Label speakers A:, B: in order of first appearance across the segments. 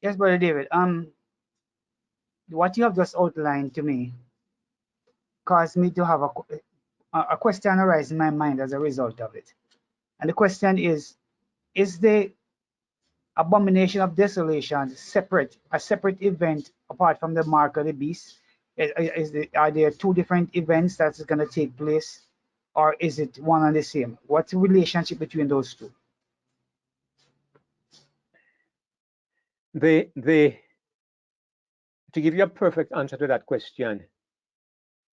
A: Yes, Brother David. What you have just outlined to me caused me to have a question arise in my mind as a result of it. And the question is the abomination of desolation a separate event apart from the mark of the beast? Are there two different events that's going to take place, or is it one and the same? What's the relationship between those two?
B: The to give you a perfect answer to that question,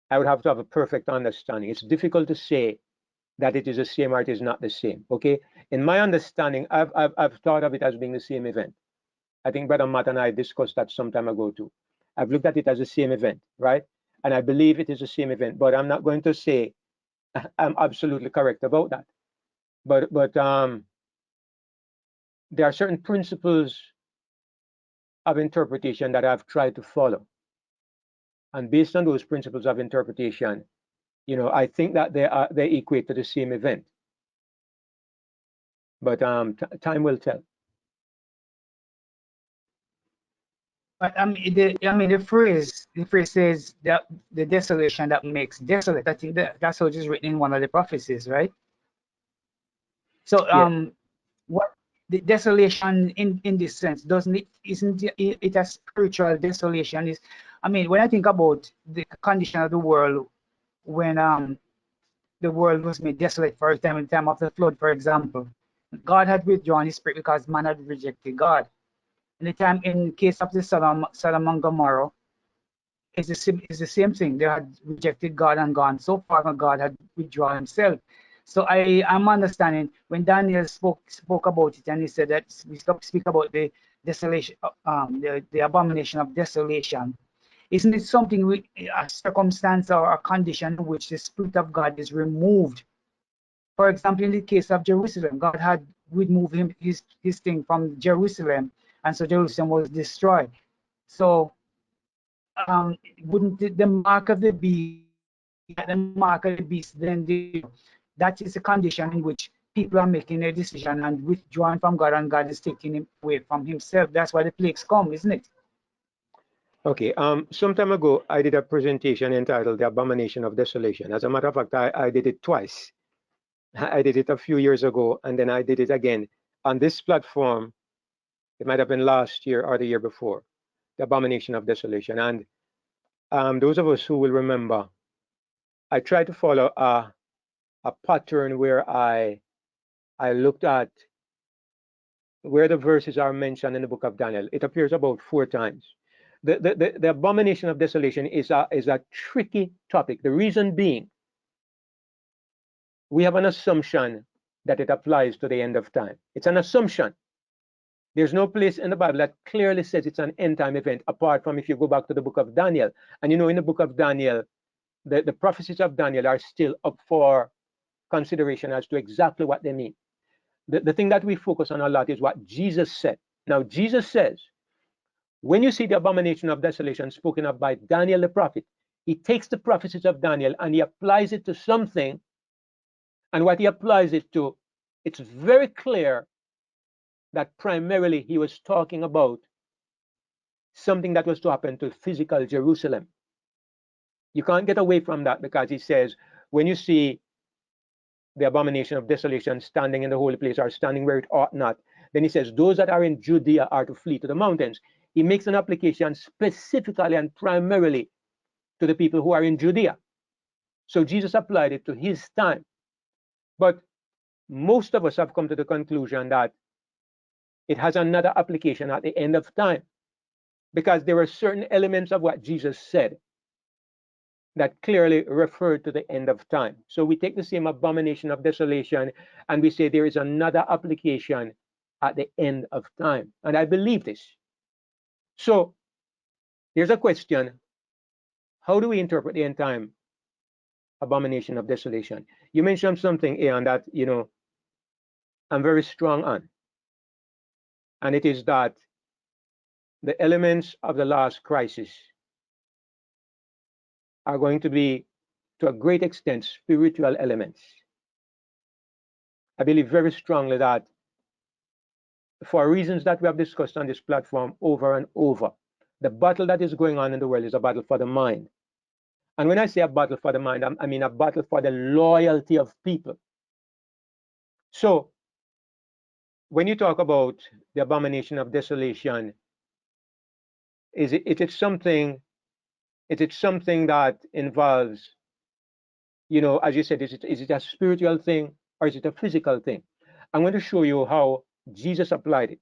B: I would have to have a perfect understanding. It's difficult to say that it is the same or it is not the same. Okay, in my understanding, I've thought of it as being the same event. I think Brother Matt and I discussed that some time ago too. I've looked at it as the same event, right? And I believe it is the same event, but I'm not going to say I'm absolutely correct about that. But there are certain principles of interpretation that I've tried to follow, and based on those principles of interpretation, I think that they equate to the same event. But time will tell.
A: But the phrase says that the desolation that makes desolate. I think that's how it is written in one of the prophecies, right? So
B: Yeah.
A: what the desolation in this sense doesn't it isn't it a spiritual desolation? Is when I think about the condition of the world when the world was made desolate for a time in the time of the flood, for example, God had withdrawn His spirit because man had rejected God. In case of the Sodom and Gomorrah, it's the same thing. They had rejected God and gone so far, and God had withdrawn Himself. So I'm understanding when Daniel spoke about it, and he said that we speak about the desolation, the abomination of desolation. Isn't it something a circumstance or a condition in which the Spirit of God is removed? For example, in the case of Jerusalem, God had removed his thing from Jerusalem, and so Jerusalem was destroyed. So wouldn't the mark of the beast, then that is a condition in which people are making a decision and withdrawing from God, and God is taking him away from Himself. That's why the plagues come, isn't it?
B: Okay. Some time ago, I did a presentation entitled "The Abomination of Desolation." As a matter of fact, I did it twice. I did it a few years ago, and then I did it again on this platform. It might have been last year or the year before. The Abomination of Desolation. And those of us who will remember, I tried to follow a pattern where I looked at where the verses are mentioned in the book of Daniel. It appears about 4 times. The abomination of desolation is a tricky topic. The reason being, we have an assumption that it applies to the end of time. It's an assumption. There's no place in the Bible that clearly says it's an end time event, apart from if you go back to the book of Daniel. And in the book of Daniel, the prophecies of Daniel are still up for consideration as to exactly what they mean. The thing that we focus on a lot is what Jesus said. Now, Jesus says, when you see the abomination of desolation spoken of by Daniel the prophet, he takes the prophecies of Daniel and he applies it to something. And what he applies it to, it's very clear that primarily he was talking about something that was to happen to physical Jerusalem. You can't get away from that, because he says, when you see the abomination of desolation standing in the holy place, or standing where it ought not, then he says those that are in Judea are to flee to the mountains. He makes an application specifically and primarily to the people who are in Judea. So Jesus applied it to his time. But most of us have come to the conclusion that it has another application at the end of time, because there are certain elements of what Jesus said that clearly referred to the end of time. So we take the same abomination of desolation and we say there is another application at the end of time. And I believe this. So here's a question. How do we interpret the end time abomination of desolation? You mentioned something, Ian, that I'm very strong on. And it is that the elements of the last crisis are going to be, to a great extent, spiritual elements. I believe very strongly that for reasons that we have discussed on this platform over and over, the battle that is going on in the world is a battle for the mind. And when I say a battle for the mind, I mean a battle for the loyalty of people. So when you talk about the abomination of desolation, is it something that involves, you know, as you said, is it a spiritual thing or is it a physical thing? I'm going to show you how Jesus applied it.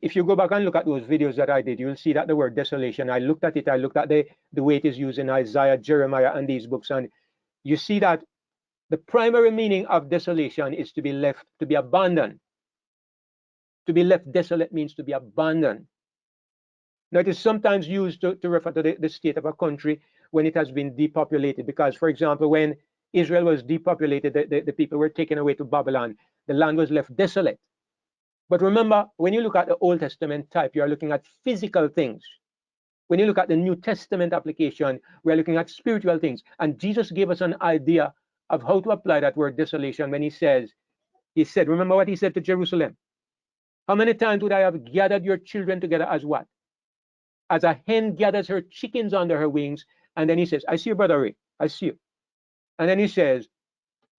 B: If you go back and look at those videos that I did, you'll see that the word desolation, I looked at it, I looked at the way it is used in Isaiah, Jeremiah, and these books, and you see that the primary meaning of desolation is to be left, to be abandoned. To be left desolate means to be abandoned. Now, it is sometimes used to refer to the state of a country when it has been depopulated, because, for example, when Israel was depopulated, the people were taken away to Babylon, the land was left desolate. But remember, when you look at the Old Testament type, you are looking at physical things. When you look at the New Testament application, we are looking at spiritual things. And Jesus gave us an idea of how to apply that word desolation when he said, remember what he said to Jerusalem? How many times would I have gathered your children together as what? As a hen gathers her chickens under her wings. And then he says, I see you, Brother Ray, I see you. And then he says,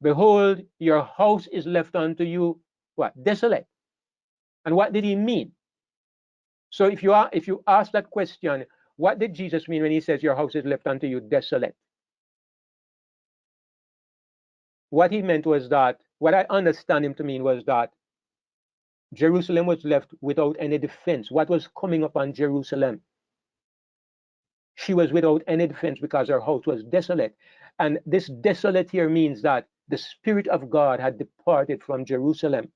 B: behold, your house is left unto you, what? Desolate. And what did he mean? So if you ask that question, what did Jesus mean when he says your house is left unto you desolate? What he meant was that, what I understand him to mean was that Jerusalem was left without any defense. What was coming upon Jerusalem? She was without any defense because her house was desolate. And this desolate here means that the Spirit of God had departed from Jerusalem.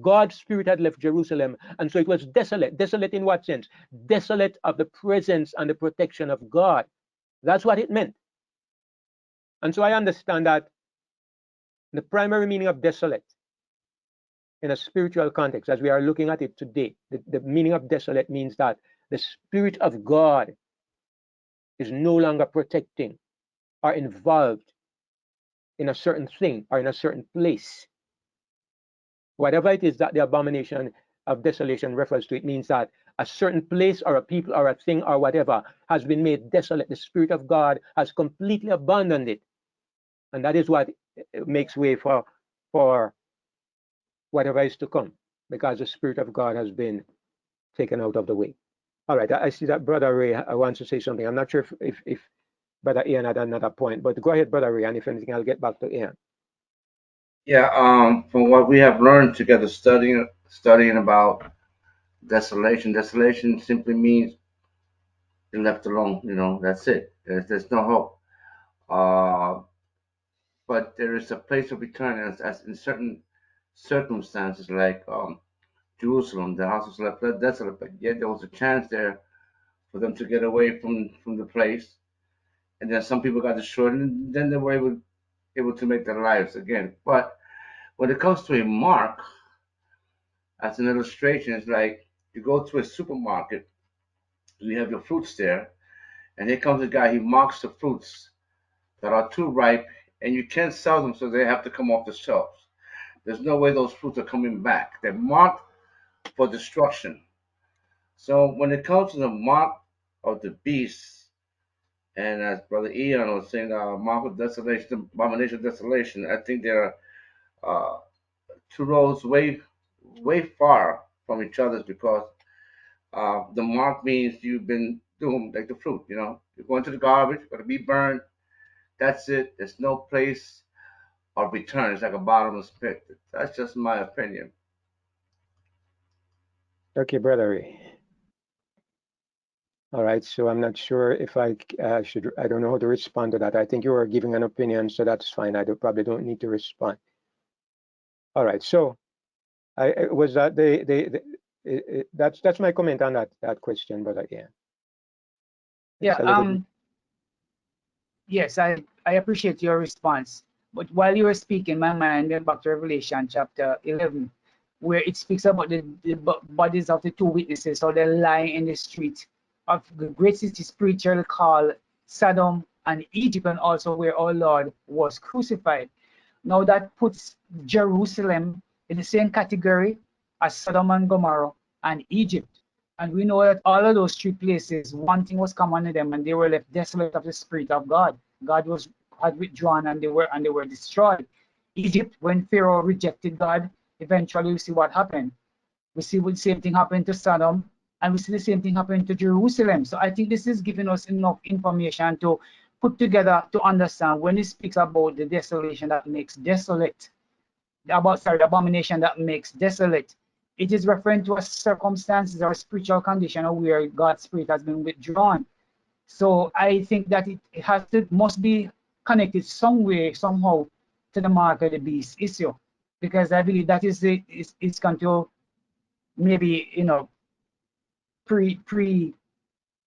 B: God's Spirit had left Jerusalem, and so it was desolate. Desolate in what sense? Desolate of the presence and the protection of God. That's what it meant. And so I understand that the primary meaning of desolate in a spiritual context, as we are looking at it today, the meaning of desolate means that the Spirit of God is no longer protecting or involved in a certain thing or in a certain place. Whatever it is that the abomination of desolation refers to, it means that a certain place or a people or a thing or whatever has been made desolate. The Spirit of God has completely abandoned it. And that is what makes way for whatever is to come, because the Spirit of God has been taken out of the way. All right, I see that Brother Ray wants to say something. I'm not sure if Brother Ian had another point, but go ahead, Brother Ray, and if anything, I'll get back to Ian.
C: Yeah, from what we have learned together, studying about desolation simply means you're left alone. You know, that's it. There's no hope. Uh, but there is a place of return, as in certain circumstances, like Jerusalem, the house was left desolate, but yet there was a chance there for them to get away from the place, and then some people got destroyed, and then they were able to make their lives again. But when it comes to a mark, as an illustration, it's like you go to a supermarket, you have your fruits there, and here comes a guy, he marks the fruits that are too ripe, and you can't sell them, so they have to come off the shelves. There's no way those fruits are coming back. They're marked for destruction. So when it comes to the mark of the beast, and as Brother Eon was saying, mark of desolation, abomination of desolation, I think there are two roads way far from each other, because the mark means you've been doomed, like the fruit. You know, you're going to the garbage, going to be burned. That's it. There's no place of return. It's like a bottomless pit. That's just my opinion.
B: Okay, Brother Ray. All right, so I'm not sure if I don't know how to respond to that. I think you were giving an opinion, so that's fine. Probably don't need to respond. All right, so was that that's my comment on that question, Brother Ian.
A: Yeah. Yes, I appreciate your response. But while you were speaking, my mind went back to Revelation chapter 11, where it speaks about the bodies of the two witnesses, so they're lying in the street of the great city spiritually called Sodom and Egypt, and also where our Lord was crucified. Now that puts Jerusalem in the same category as Sodom and Gomorrah and Egypt. And we know that all of those three places, one thing was common to them, and they were left desolate of the Spirit of God. God had withdrawn, and they were destroyed. Egypt, when Pharaoh rejected God, eventually we see what happened. We see the same thing happen to Sodom, and we see the same thing happen to Jerusalem. So I think this is giving us enough information to put together to understand when it speaks about the desolation that makes desolate, the abomination that makes desolate. It is referring to a circumstances or a spiritual condition where God's Spirit has been withdrawn. So I think that must be connected some way, somehow, to the mark of the beast issue, because I believe that is going to maybe pre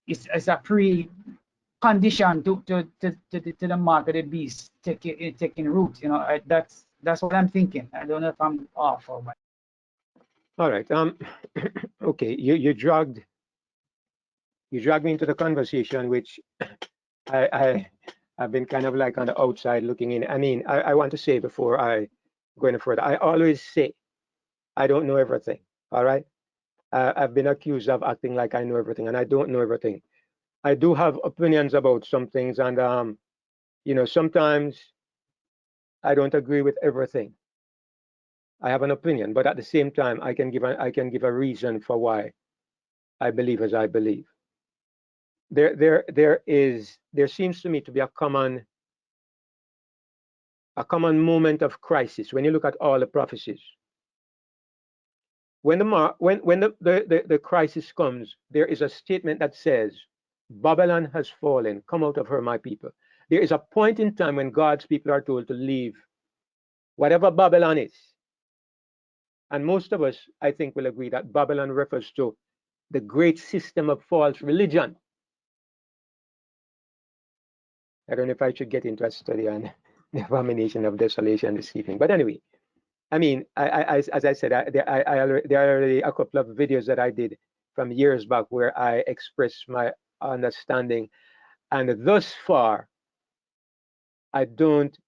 A: it's a pre condition to the mark of the beast taking root. That's what I'm thinking. I don't know if I'm off or what.
B: All right. Okay. You dragged me into the conversation, which I've been kind of like on the outside looking in. I mean, I want to say before I go any further, I always say I don't know everything. All right. I've been accused of acting like I know everything, and I don't know everything. I do have opinions about some things, and sometimes I don't agree with everything. I have an opinion, but at the same time, I can give a reason for why I believe as I believe. There seems to me to be a common moment of crisis when you look at all the prophecies. When the crisis comes, there is a statement that says, Babylon has fallen, come out of her, my people. There is a point in time when God's people are told to leave whatever Babylon is. And most of us, I think, will agree that Babylon refers to the great system of false religion. I don't know if I should get into a study on the abomination of desolation this evening. But anyway, I mean, as I said, there are already a couple of videos that I did from years back where I expressed my understanding. And thus far, I don't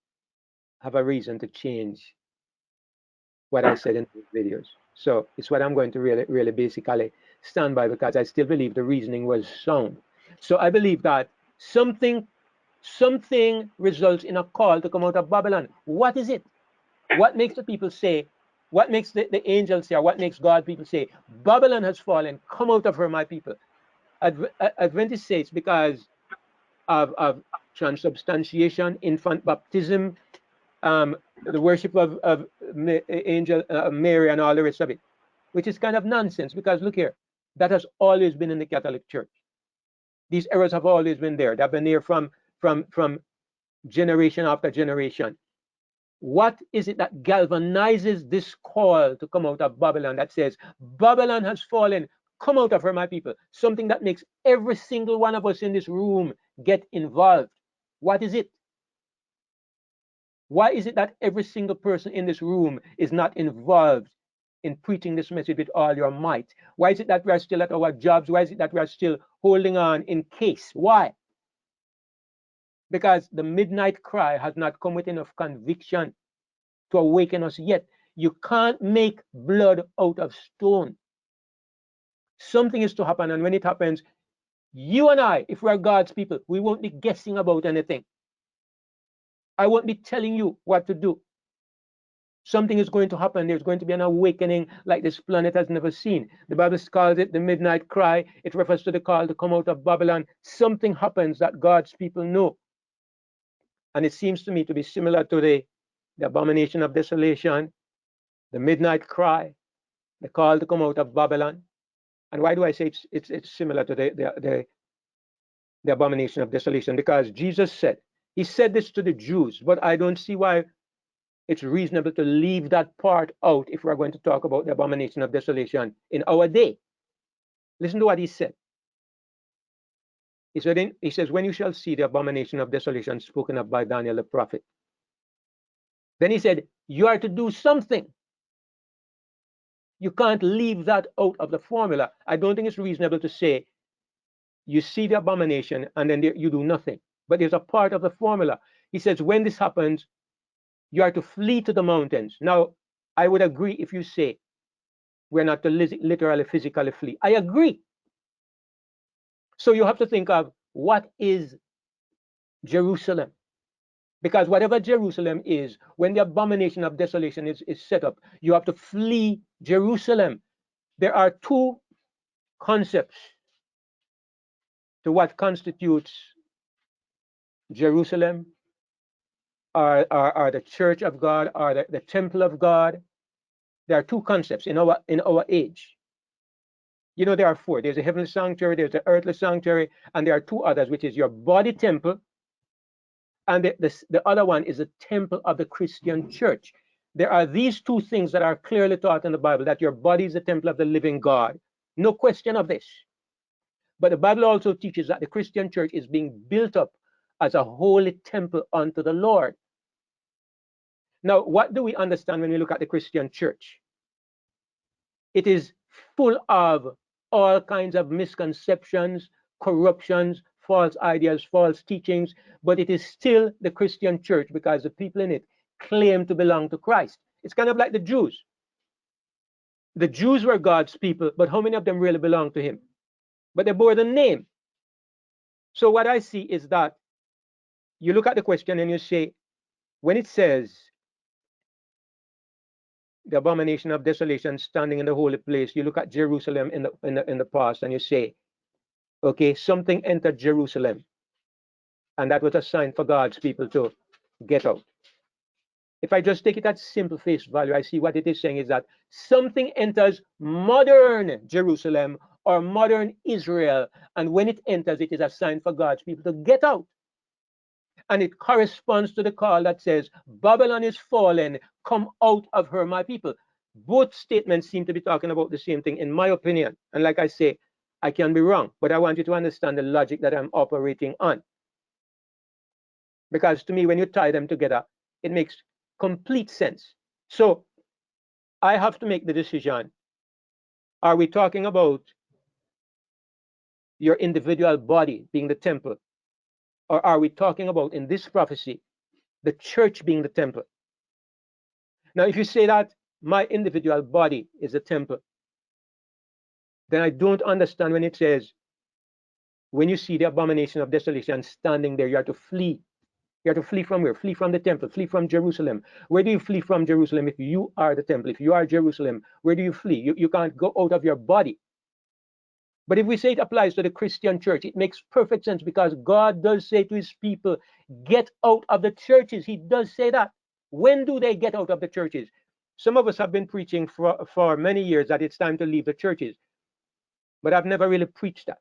B: have a reason to change what I said in those videos. So it's what I'm going to really basically stand by, because I still believe the reasoning was sound. So I believe that something results in a call to come out of Babylon. What is it? What makes the people say, what makes the angels say, or what makes God people say, Babylon has fallen, come out of her, my people? Adventists say it's because of transubstantiation, infant baptism, the worship of angel Mary and all the rest of it, which is kind of nonsense, because look here, that has always been in the Catholic Church. These errors have always been there. They've been there from generation after generation. What is it that galvanizes this call to come out of Babylon that says, Babylon has fallen, come out of her, my people? Something that makes every single one of us in this room get involved. What is it? Why is it that every single person in this room is not involved in preaching this message with all your might? Why is it that we are still at our jobs? Why is it that we are still holding on in case? Why? Because the midnight cry has not come with enough conviction to awaken us yet. You can't make blood out of stone. Something is to happen, and when it happens, you and I, if we are God's people, we won't be guessing about anything. I won't be telling you what to do. Something is going to happen. There's going to be an awakening like this planet has never seen. The Bible calls it the midnight cry. It refers to the call to come out of Babylon. Something happens that God's people know. And it seems to me to be similar to the abomination of desolation, the midnight cry, the call to come out of Babylon. And why do I say it's similar to the abomination of desolation? Because Jesus said, he said this to the Jews, but I don't see why it's reasonable to leave that part out if we're going to talk about the abomination of desolation in our day. Listen to what he said. He says, when you shall see the abomination of desolation spoken of by Daniel the prophet. Then he said, you are to do something. You can't leave that out of the formula. I don't think it's reasonable to say you see the abomination and then you do nothing. But there's a part of the formula. He says, when this happens, you are to flee to the mountains. Now, I would agree if you say we're not to literally, physically flee. I agree. So you have to think of what is Jerusalem. Because whatever Jerusalem is, when the abomination of desolation is set up, you have to flee Jerusalem. There are two concepts to what constitutes Jerusalem, or the church of God, or the temple of God. There are two concepts in our age. You know, there are four. There's a heavenly sanctuary, there's the earthly sanctuary, and there are two others, which is your body temple, and the other one is the temple of the Christian church. There are these two things that are clearly taught in the Bible, that your body is the temple of the living God. No question of this. But the Bible also teaches that the Christian church is being built up as a holy temple unto the Lord. Now, what do we understand when we look at the Christian church? It is full of all kinds of misconceptions, corruptions, false ideas, false teachings, but it is still the Christian church because the people in it claim to belong to Christ. It's kind of like the Jews. The Jews were God's people, but how many of them really belong to him? But they bore the name. So what I see is that you look at the question and you say, when it says the abomination of desolation standing in the holy place, you look at Jerusalem in the past and you say, okay, something entered Jerusalem, and that was a sign for God's people to get out. If I just take it at simple face value, I see what it is saying is that something enters modern Jerusalem or modern Israel, and when it enters, it is a sign for God's people to get out. And it corresponds to the call that says, Babylon is fallen, come out of her, my people. Both statements seem to be talking about the same thing, in my opinion. And like I say, I can be wrong, but I want you to understand the logic that I'm operating on. Because to me, when you tie them together, it makes complete sense. So I have to make the decision. Are we talking about your individual body being the temple? Or are we talking about, in this prophecy, the church being the temple? Now, if you say that my individual body is a temple, then I don't understand when it says, when you see the abomination of desolation standing there, you have to flee. You have to flee from where? Flee from the temple, flee from Jerusalem. Where do you flee from Jerusalem if you are the temple? If you are Jerusalem, where do you flee? You can't go out of your body. But if we say it applies to the Christian church, it makes perfect sense, because God does say to his people, get out of the churches. He does say that. When do they get out of the churches? Some of us have been preaching for many years that it's time to leave the churches, but I've never really preached that.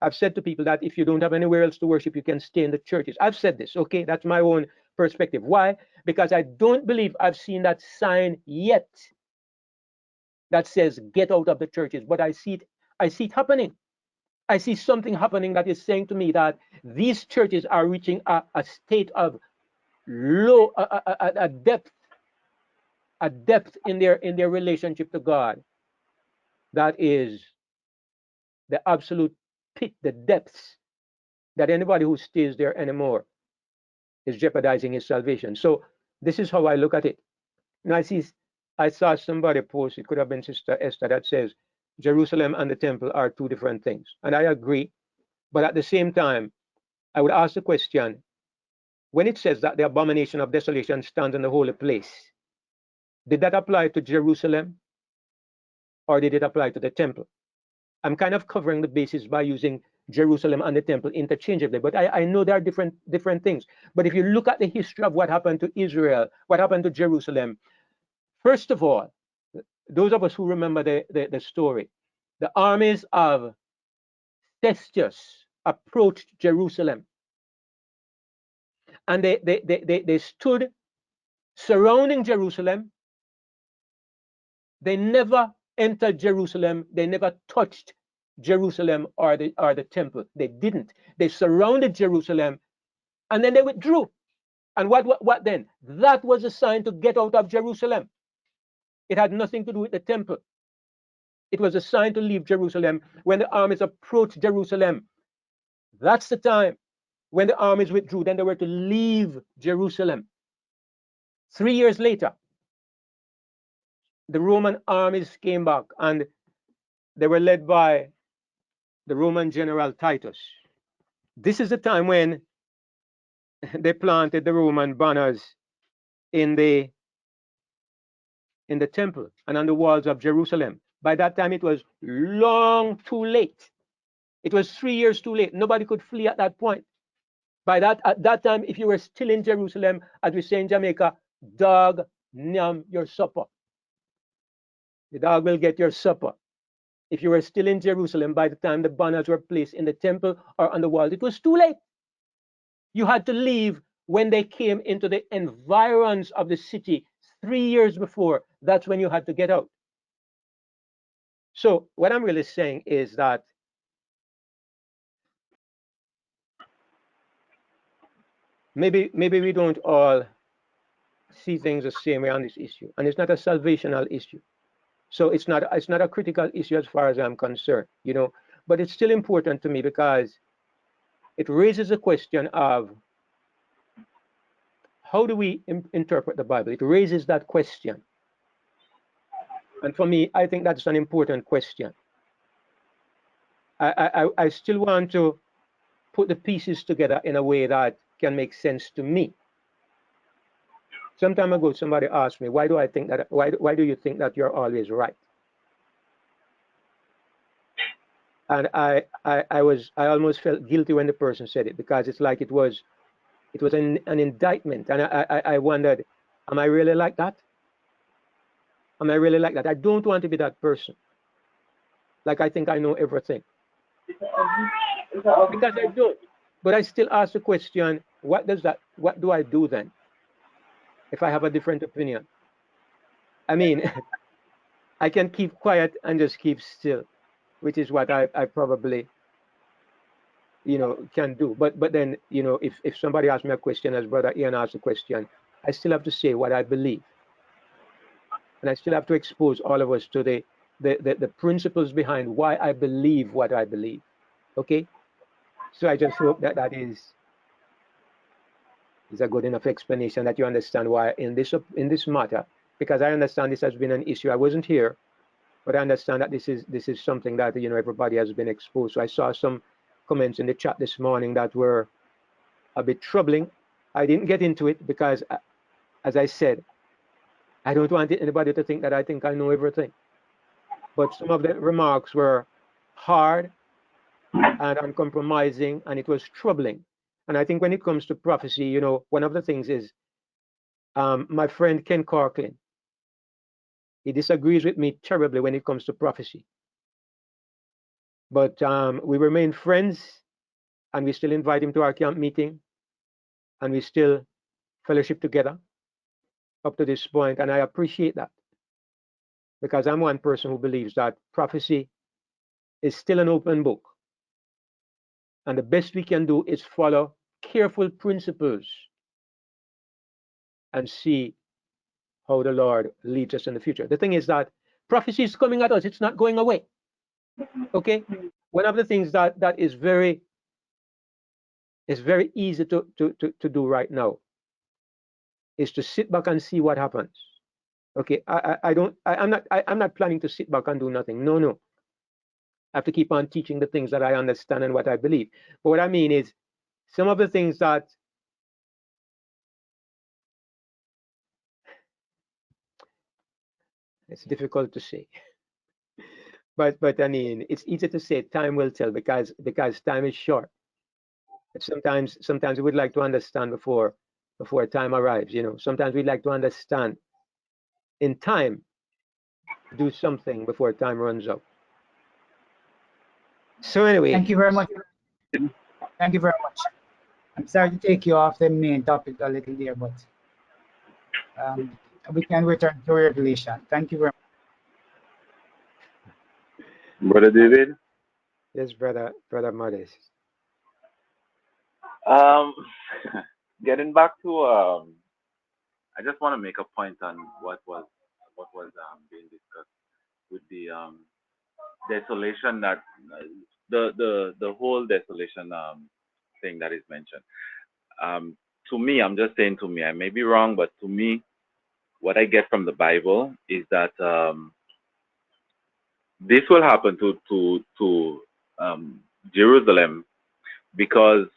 B: I've said to people that if you don't have anywhere else to worship, you can stay in the churches. I've said this, okay? That's my own perspective. Why? Because I don't believe I've seen that sign yet that says get out of the churches, but I see it happening. I see something happening that is saying to me that these churches are reaching a state of low, a depth in their relationship to God that is the absolute pit, the depths, that anybody who stays there anymore is jeopardizing his salvation. So this is how I look at it. Now I saw somebody post, it could have been Sister Esther, that says Jerusalem and the temple are two different things. And I agree. But at the same time, I would ask the question, when it says that the abomination of desolation stands in the holy place, did that apply to Jerusalem or did it apply to the temple? I'm kind of covering the basis by using Jerusalem and the temple interchangeably, but I know there are different things. But if you look at the history of what happened to Israel, what happened to Jerusalem, first of all, those of us who remember the story, the armies of Thestius approached Jerusalem, and they stood surrounding Jerusalem. They never entered Jerusalem. They never touched Jerusalem or the temple. They didn't. They surrounded Jerusalem, and then they withdrew. And what then? That was a sign to get out of Jerusalem. It had nothing to do with the temple. It was a sign to leave Jerusalem. When the armies approached Jerusalem, that's the time. When the armies withdrew, then they were to leave Jerusalem. 3 years later, the Roman armies came back, and they were led by the Roman general Titus. This is the time when they planted the Roman banners in the temple and on the walls of Jerusalem. By that time, it was long too late. It was 3 years too late. Nobody could flee at that point. At that time, if you were still in Jerusalem, as we say in Jamaica, dog nyam your supper. The dog will get your supper. If you were still in Jerusalem by the time the banners were placed in the temple or on the walls, it was too late. You had to leave when they came into the environs of the city 3 years before. That's when you had to get out. So what I'm really saying is that maybe we don't all see things the same way on this issue, and it's not a salvational issue. So it's not a critical issue as far as I'm concerned, you know. But it's still important to me because it raises a question of how do we interpret the Bible? It raises that question, and for me, I think that's an important question. I still want to put the pieces together in a way that can make sense to me. Some time ago, somebody asked me, why do you think that you're always right? And I almost felt guilty when the person said it, because it's like it was an indictment. And I wondered, am I really like that? Am I really like that? I don't want to be that person. Like I think I know everything. Because I don't. But I still ask the question, what do I do then if I have a different opinion? I mean, I can keep quiet and just keep still, which is what I probably, you know, can do. But then, you know, if somebody asks me a question, as Brother Ian asked a question, I still have to say what I believe. And I still have to expose all of us to the principles behind why I believe what I believe. Okay? So I just hope that is a good enough explanation, that you understand why in this matter, because I understand this has been an issue. I wasn't here, but I understand that this is something that, you know, everybody has been exposed. So I saw some comments in the chat this morning that were a bit troubling. I didn't get into it because, as I said, I don't want anybody to think that I think I know everything. But some of the remarks were hard and uncompromising, and it was troubling. And I think when it comes to prophecy, you know, one of the things is my friend Ken Corklin, he disagrees with me terribly when it comes to prophecy. But we remain friends, and we still invite him to our camp meeting, and we still fellowship together up to this point, and I appreciate that, because I'm one person who believes that prophecy is still an open book, and the best we can do is follow careful principles and see how the Lord leads us in the future. The thing is that prophecy is coming at us; it's not going away. Okay, one of the things that is very easy to do right now is to sit back and see what happens. Okay, I'm not planning to sit back and do nothing. No. I have to keep on teaching the things that I understand and what I believe. But what I mean is, some of the things that it's difficult to say. But I mean, it's easy to say time will tell, because time is short. But sometimes we would like to understand before time arrives, you know. Sometimes we'd like to understand in time, do something before time runs out. So anyway,
A: Thank you very much. Thank you very much. I'm sorry to take you off the main topic a little there, but we can return to Revelation. Thank you very much.
D: Brother David.
B: yes, brother Modest.
D: Um, getting back to I just want to make a point on what was being discussed with the desolation, that the whole desolation thing that is mentioned. To me, I'm just saying, to me, I may be wrong, but to me, what I get from the Bible is that this will happen to Jerusalem because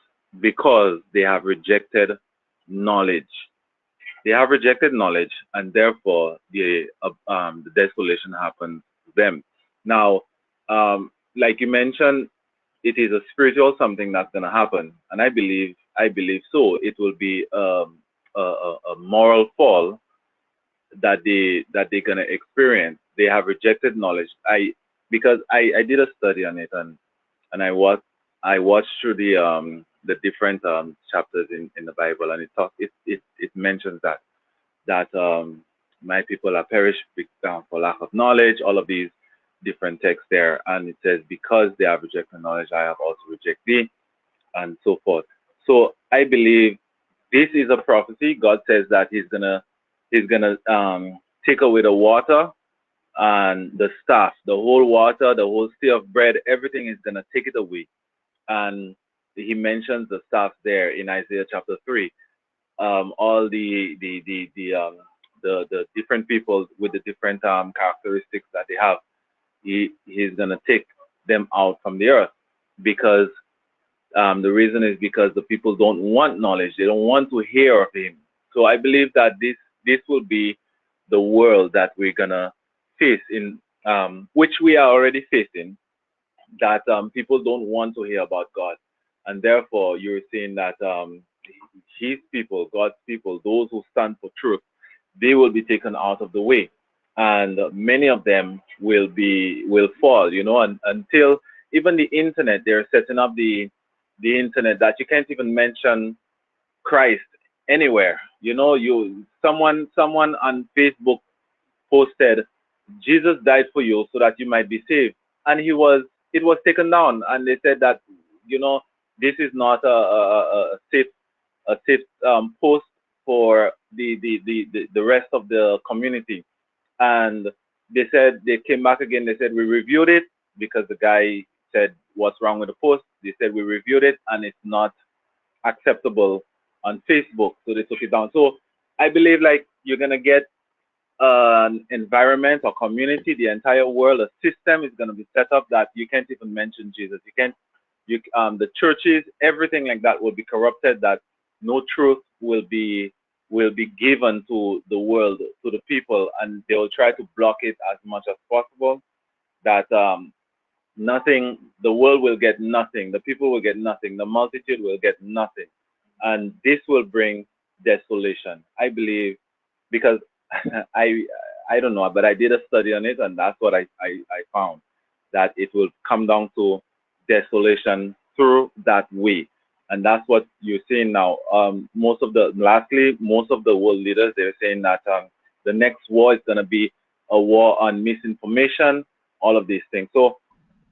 D: they have rejected knowledge. They have rejected knowledge, and therefore the desolation happens to them. Now, like you mentioned, it is a spiritual something that's going to happen, and I believe so. It will be a moral fall that they're going to experience. They have rejected knowledge. Because I did a study on it, and I watched through the different chapters in the Bible, and it mentions that my people are perished for lack of knowledge. All of these different texts there, and it says, because they have rejected knowledge, I have also rejected thee, and so forth. So I believe this is a prophecy. God says that he's gonna take away the water and the staff, the whole water, the whole sea of bread, everything is gonna take it away. And he mentions the staff there in Isaiah chapter 3. All the different people with the different characteristics that they have, he's gonna take them out from the earth, because the reason is because the people don't want knowledge. They don't want to hear of him. So I believe that this will be the world that we're gonna face in, which we are already facing. That people don't want to hear about God, and therefore you're seeing that His people, God's people, those who stand for truth, they will be taken out of the way, and many of them will fall. And until even the internet, they're setting up the internet that you can't even mention Christ anywhere. Someone on Facebook posted, Jesus died for you so that you might be saved, and it was taken down, and they said that this is not a safe post for the rest of the community. And they said, they came back again. They said, we reviewed it, because the guy said what's wrong with the post. They said, we reviewed it and it's not acceptable on Facebook, so they took it down. So I believe, like, you're gonna get an environment or community, the entire world, a system is gonna be set up that you can't even mention Jesus. You can't. The churches, everything like that will be corrupted. That no truth will be given to the world, to the people, and they will try to block it as much as possible. That nothing, the world will get nothing, the people will get nothing, the multitude will get nothing, and this will bring desolation, I believe, because I I don't know, but I did a study on it, and that's what I found, that it will come down to desolation through that way, and that's what you're seeing now. Most of the world leaders, they're saying that the next war is going to be a war on misinformation, all of these things. So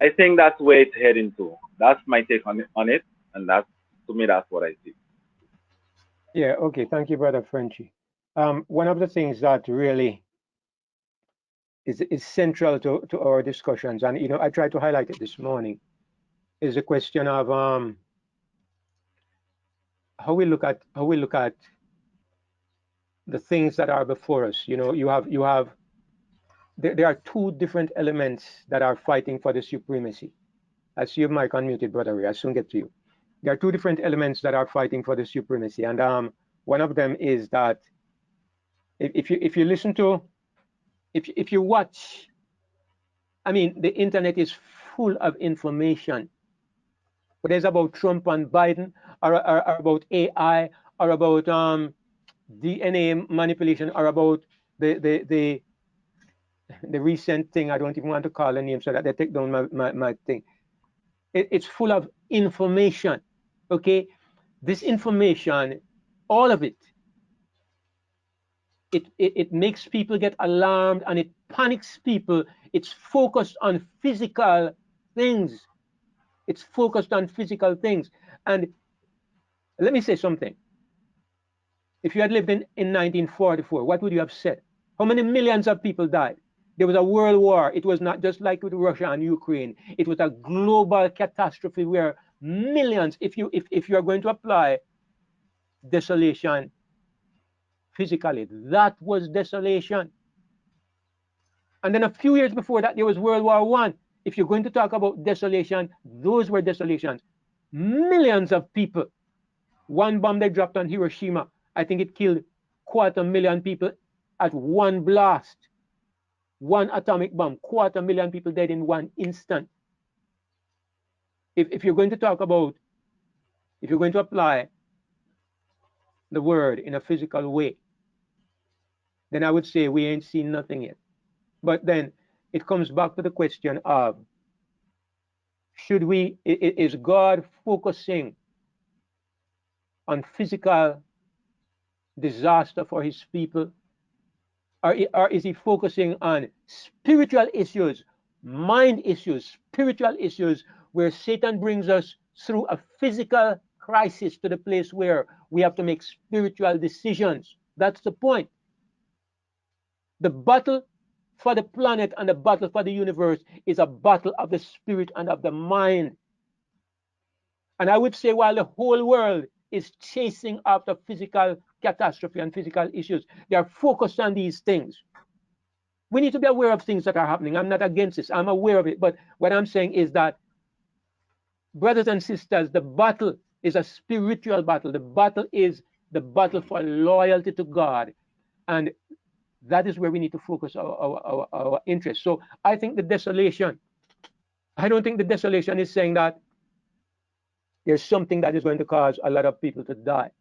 D: I think that's where it's heading to. That's my take on it, and to me, that's what I see.
B: Yeah, okay. Thank you, Brother Frenchy. One of the things that really is central to our discussions, and I tried to highlight it this morning, is the question of how we look at the things that are before us. There are two different elements that are fighting for the supremacy. I see your mic unmuted, Brother Ray. I'll soon get to you. There are two different elements that are fighting for the supremacy, and one of them is that if you listen to, if you watch, I mean, the internet is full of information, whether it's about Trump and Biden, or about AI, or about DNA manipulation, or about the recent thing. I don't even want to call the name so that they take down my thing. It's full of information. Okay, this information, all of it, it makes people get alarmed, and it panics people. It's focused on physical things. It's focused on physical things. And let me say something. If you had lived in 1944, what would you have said? How many millions of people died? There was a world war. It was not just like with Russia and Ukraine. It was a global catastrophe where millions, if you are going to apply desolation physically. That was desolation. And then a few years before that, there was World War I. If you're going to talk about desolation, those were desolations. Millions of people. One bomb they dropped on Hiroshima, I think it killed 250,000 people at one blast. One atomic bomb, 250,000 people dead in one instant. If you're going to talk about, if you're going to apply the word in a physical way, then I would say we ain't seen nothing yet. But then it comes back to the question of, should we, is God focusing on physical disaster for his people? Or is he focusing on spiritual issues, mind issues, spiritual issues, where Satan brings us through a physical crisis to the place where we have to make spiritual decisions? That's the point. The battle for the planet and the battle for the universe is a battle of the spirit and of the mind. And I would say while the whole world is chasing after physical catastrophe and physical issues, they are focused on these things. We need to be aware of things that are happening. I'm not against this. I'm aware of it. But what I'm saying is that, brothers and sisters, the battle is a spiritual battle. The battle is the battle for loyalty to God. And that is where we need to focus our interest. So I think the desolation, I don't think the desolation is saying that there's something that is going to cause a lot of people to die.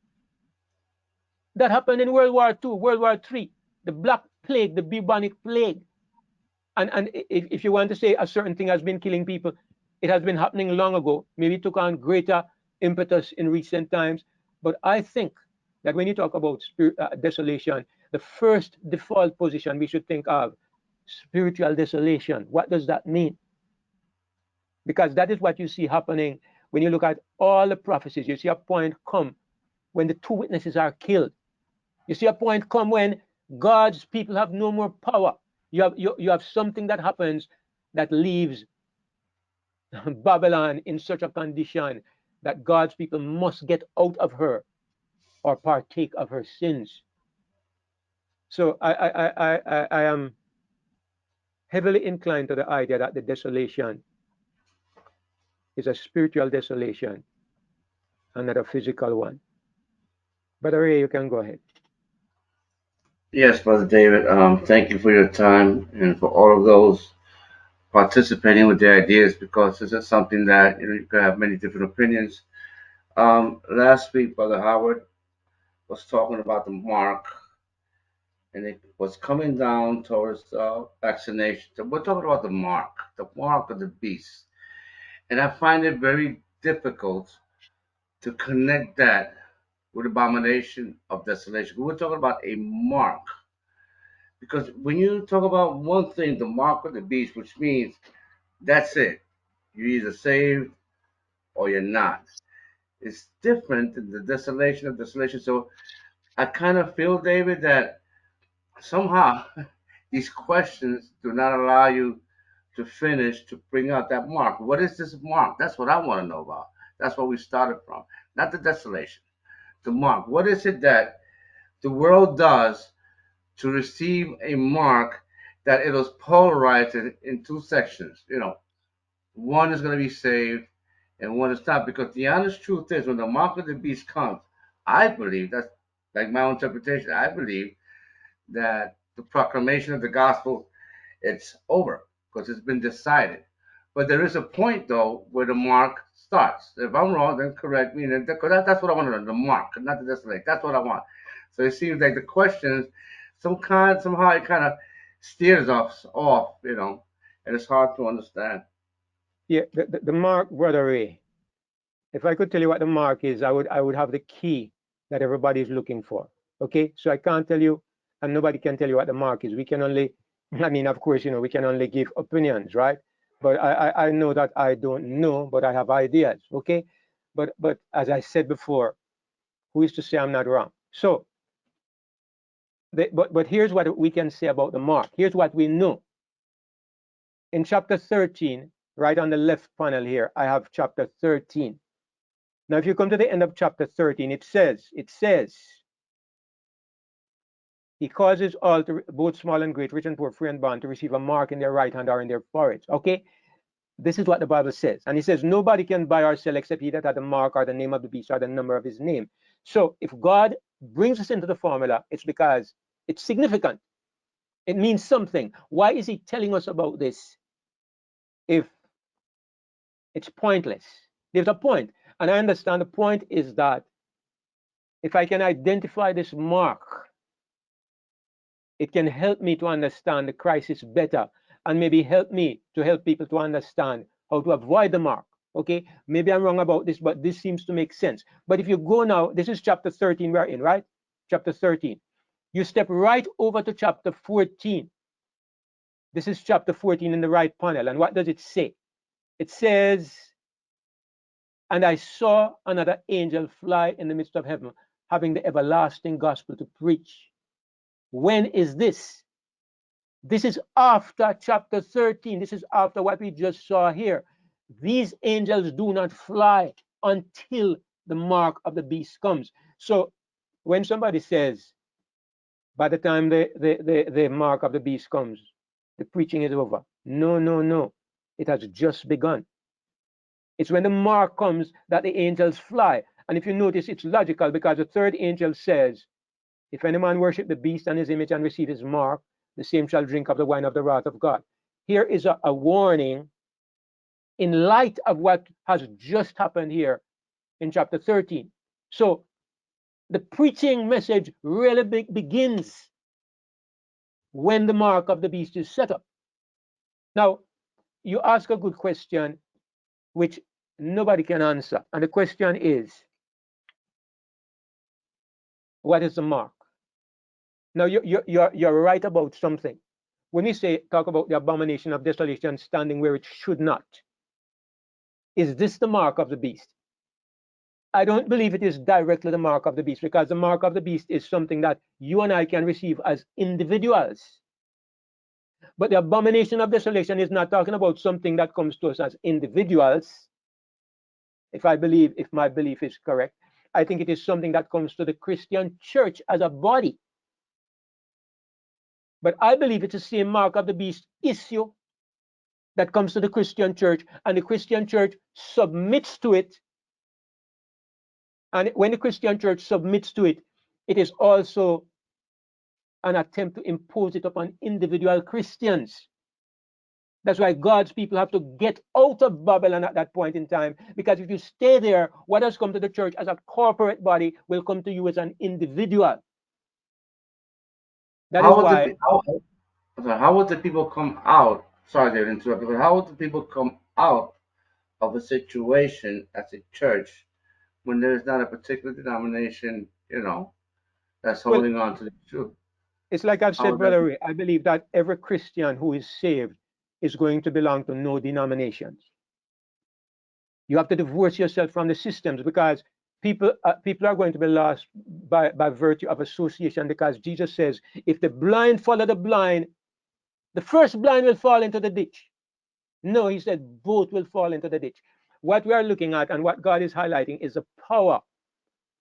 B: That happened in World War II, World War III, the Black Plague, the bubonic plague. And if you want to say a certain thing has been killing people, it has been happening long ago. Maybe it took on greater impetus in recent times. But I think that when you talk about desolation, the first default position we should think of spiritual desolation. What does that mean? Because that is what you see happening when you look at all the prophecies. You see a point come when the two witnesses are killed. You see a point come when God's people have no more power. You have something that happens that leaves Babylon in such a condition that God's people must get out of her or partake of her sins. So I am heavily inclined to the idea that the desolation is a spiritual desolation and not a physical one. Brother Ray, you can go ahead.
C: Yes, Brother David. Thank you for your time and for all of those participating with their ideas, because this is something that you can have many different opinions. Last week, Brother Howard was talking about the mark, and it was coming down towards vaccination. So we're talking about the mark of the beast, and I find it very difficult to connect that with abomination of desolation. We're talking about a mark, because when you talk about one thing, the mark of the beast, which means that's it, you're either saved or you're not. It's different than the desolation of desolation. So I kind of feel, David, that somehow these questions do not allow you to finish to bring out that mark. What is this mark? That's what I want to know about. That's where we started from, not the desolation. The mark. What is it that the world does to receive a mark that it was polarized in two sections? One is going to be saved and one is not. Because the honest truth is, when the mark of the beast comes, I believe that's like my own interpretation. I believe that the proclamation of the gospel, it's over because it's been decided. But there is a point though where the mark starts. If I'm wrong, then correct me. Because that's what I want to know, the mark, not the destination. That's what I want. So it seems like the questions, somehow it kind of steers us off, and it's hard to understand.
B: Yeah, the mark, Brother Ray. If I could tell you what the mark is, I would have the key that everybody is looking for. Okay, so I can't tell you, and nobody can tell you what the mark is. We can only, I mean, of course, we can only give opinions, right? But I know that I don't know, but I have ideas. Okay, but as I said before, who is to say I'm not wrong? So, but here's what we can say about the mark. Here's what we know. In chapter 13, right on the left panel here, I have chapter 13. Now, if you come to the end of chapter 13, it says, He causes all, both small and great, rich and poor, free and bond, to receive a mark in their right hand or in their foreheads. Okay? This is what the Bible says. And he says, nobody can buy or sell except he that had the mark or the name of the beast or the number of his name. So if God brings us into the formula, it's because it's significant. It means something. Why is he telling us about this if it's pointless? There's a point. And I understand the point is that if I can identify this mark, it can help me to understand the crisis better and maybe help me to help people to understand how to avoid the mark. Okay, maybe I'm wrong about this, but this seems to make sense. But if you go now, this is chapter 13 we're in, right? Chapter 13. You step right over to chapter 14. This is chapter 14 in the right panel. And what does it say? It says, and I saw another angel fly in the midst of heaven, having the everlasting gospel to preach. When is this? This is after chapter 13. This is after what we just saw here. These angels do not fly until the mark of the beast comes. So when somebody says, by the time the mark of the beast comes, the preaching is over. No, no, no. It has just begun. It's when the mark comes that the angels fly. And if you notice, it's logical because the third angel says, if any man worship the beast and his image and receive his mark, the same shall drink of the wine of the wrath of God. Here is a warning in light of what has just happened here in chapter 13. So the preaching message really begins when the mark of the beast is set up. Now, you ask a good question, which nobody can answer. And the question is, what is the mark? Now, you're right about something. When we talk about the abomination of desolation standing where it should not, is this the mark of the beast? I don't believe it is directly the mark of the beast, because the mark of the beast is something that you and I can receive as individuals. But the abomination of desolation is not talking about something that comes to us as individuals. If my belief is correct, I think it is something that comes to the Christian church as a body. But I believe it's the same mark of the beast issue that comes to the Christian church, and the Christian church submits to it. And when the Christian church submits to it, it is also an attempt to impose it upon individual Christians. That's why God's people have to get out of Babylon at that point in time, because if you stay there, what has come to the church as a corporate body will come to you as an individual. That is why.
C: How would the people come out? Sorry to interrupt, but how would the people come out of a situation as a church when there's not a particular denomination, that's holding on to the truth?
B: It's like I've said, Brother Ray, I believe that every Christian who is saved is going to belong to no denominations. You have to divorce yourself from the systems, because people are going to be lost by virtue of association, because Jesus says, if the blind follow the blind, the first blind will fall into the ditch. No, he said both will fall into the ditch. What we are looking at and what God is highlighting is the power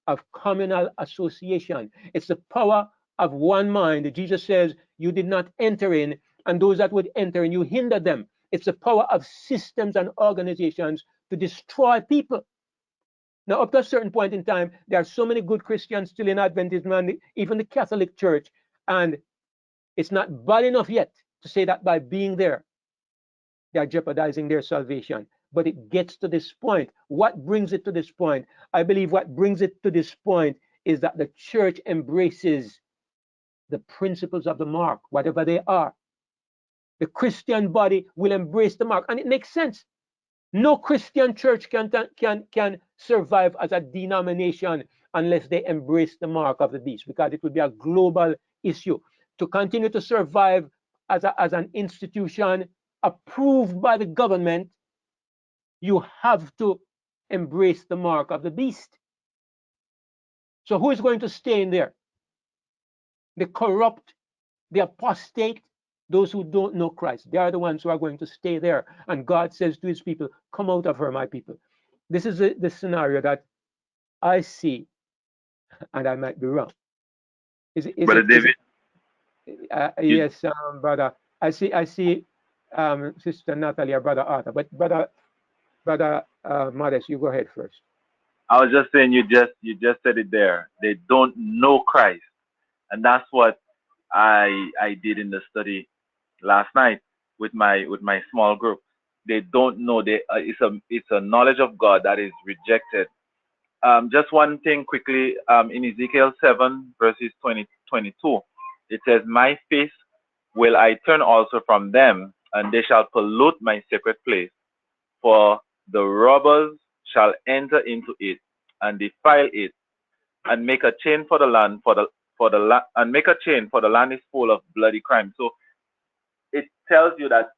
B: of communal association. It's the power of one mind. Jesus says, you did not enter in, and those that would enter in, you hindered them. It's the power of systems and organizations to destroy people. Now, up to a certain point in time, there are so many good Christians still in Adventism and even the Catholic Church, and it's not bad enough yet to say that by being there, they are jeopardizing their salvation. But it gets to this point. What brings it to this point? I believe what brings it to this point is that the church embraces the principles of the mark, whatever they are. The Christian body will embrace the mark, and it makes sense. No Christian church can survive as a denomination unless they embrace the mark of the beast, because it would be a global issue. To continue to survive as an institution approved by the government, you have to embrace the mark of the beast. So who is going to stay in there? The corrupt, the apostate, those who don't know Christ. They are the ones who are going to stay there. And God says to his people, come out of her, my people. This is the scenario that I see, and I might be wrong.
D: Brother David, You,
B: Yes, brother. I see, Sister Natalie or Brother Arthur. But brother Modest, you go ahead first.
D: I was just saying you just said it there. They don't know Christ, and that's what I did in the study last night with my small group. They don't know. It's a knowledge of God that is rejected. Just one thing quickly. In Ezekiel 7 verses 20-22, it says, "My face will I turn also from them, and they shall pollute my sacred place. For the robbers shall enter into it and defile it, and make a chain for the land, and make a chain, for the land is full of bloody crime." So it tells you that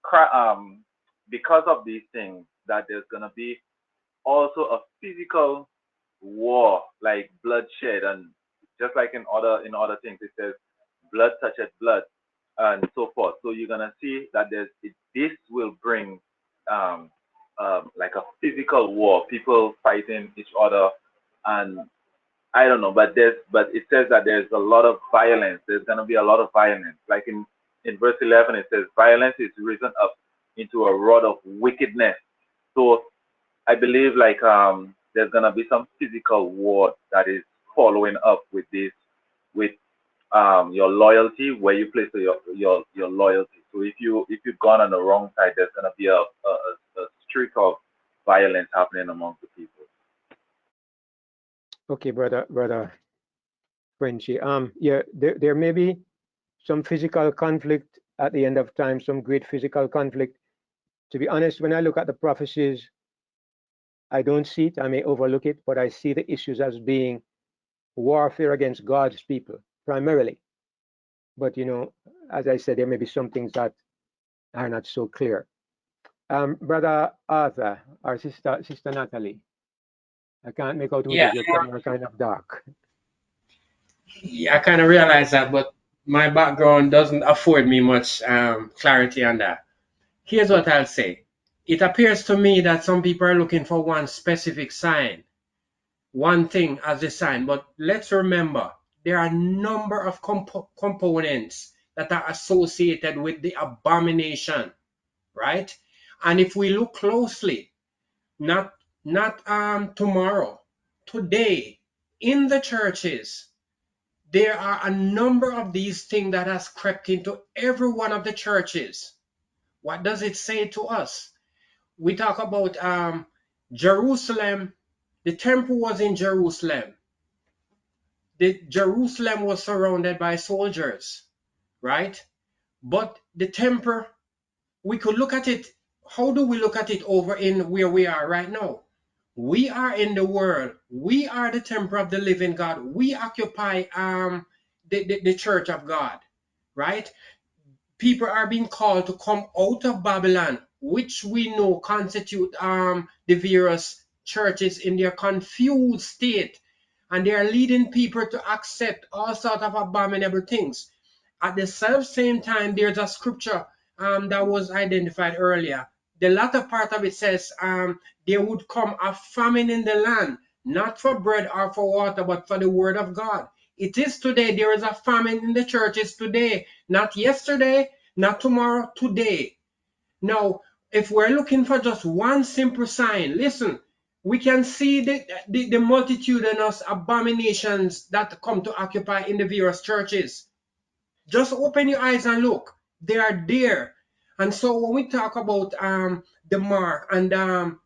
D: because of these things, that there's gonna be also a physical war, like bloodshed, and just like in other things, it says blood toucheth blood, and so forth. So you're gonna see that this will bring um, like a physical war, people fighting each other, and I don't know, but it says that there's a lot of violence. There's gonna be a lot of violence. Like in verse 11, it says, "Violence is risen up into a rod of wickedness." So I believe like there's gonna be some physical war that is following up with this, with your loyalty, where you place your loyalty. So if you've gone on the wrong side, there's gonna be a streak of violence happening among the people.
B: Okay, brother Frenchy. Yeah, there may be some physical conflict at the end of time, some great physical conflict. To be honest, when I look at the prophecies, I don't see it. I may overlook it, but I see the issues as being warfare against God's people primarily. But as I said, there may be some things that are not so clear. Brother Arthur or Sister Natalie, I can't make out who it
E: Yeah,
B: is. Your camera kind of dark.
E: yeah, I kind of realize that, but my background doesn't afford me much clarity on that. Here's what I'll say. It appears to me that some people are looking for one specific sign, one thing as a sign, but let's remember there are a number of components that are associated with the abomination, right? And if we look closely, not tomorrow, today, in the churches, there are a number of these things that has crept into every one of the churches. What does it say to us? We talk about Jerusalem. The temple was in Jerusalem. Jerusalem was surrounded by soldiers, right? But the temple, we could look at it. How do we look at it over in where we are right now? We are in the world. We are the temple of the living God. We occupy the church of God, right? People are being called to come out of Babylon, which we know constitute the various churches in their confused state, and they are leading people to accept all sorts of abominable things. At the same time, there's a scripture that was identified earlier. The latter part of it says there would come a famine in the land, not for bread or for water, but for the word of God. It is today. There is a famine in the churches today, not yesterday, not tomorrow, today. Now, if we're looking for just one simple sign, listen, we can see the multitudinous abominations that come to occupy in the various churches. Just open your eyes and look. They are there. And so when we talk about the mark and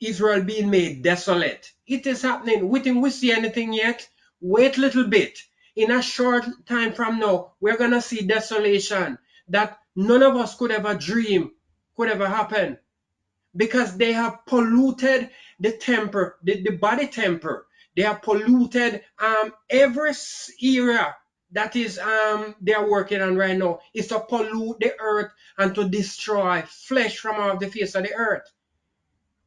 E: Israel being made desolate, it is happening. We think we see anything yet. Wait a little bit. In a short time from now, we're going to see desolation that none of us could ever dream could ever happen, because they have polluted the temple, the body temple. They have polluted every area that is they are working on right now is to pollute the earth and to destroy flesh from off the face of the earth.